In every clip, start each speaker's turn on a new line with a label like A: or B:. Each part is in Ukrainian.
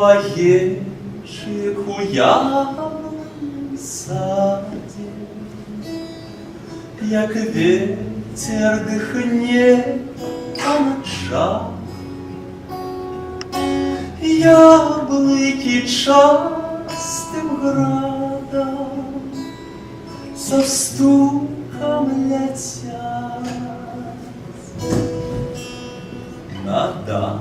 A: Ваєчик у яблонім саді, як ветер дихне по ночам, яблыки частым градом со стуком летят на дах.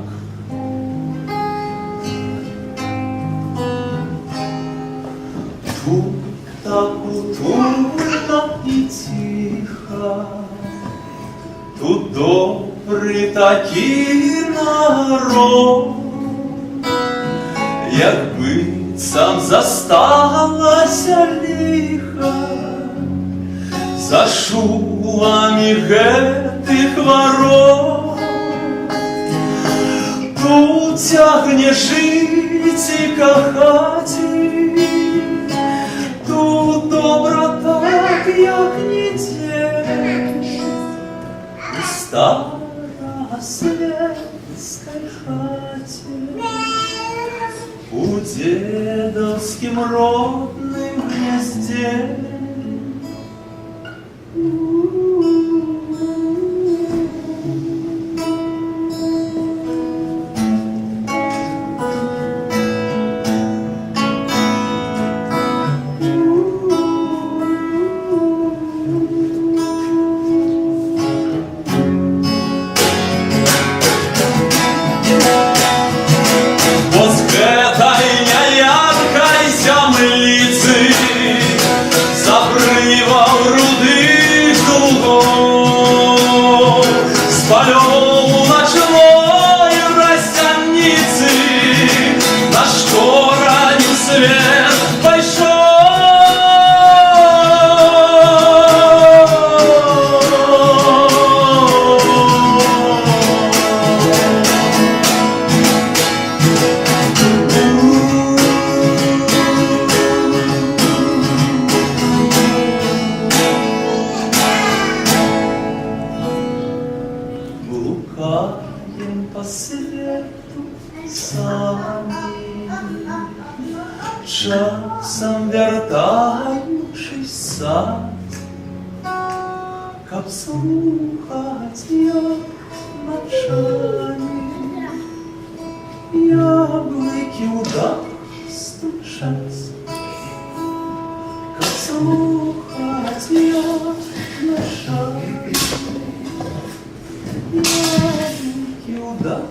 A: Тут так утульно и тихо, тут добрий такий народ, якби сам засталася лиха за шумами гэтых ворот. Тут тягне жить и кохати, тут добра так, як ніде у старосветской хаті, у дедовским родным гнезде. Спалёў ночной росяницы, на шторанью свет пайшоў. Блукаем по свету сами, часом вяртаючись в сад, каб слухаць, як ночамі яблыкі ў дах стучаць, каб слухаць, як ночамі яблыкі ў дах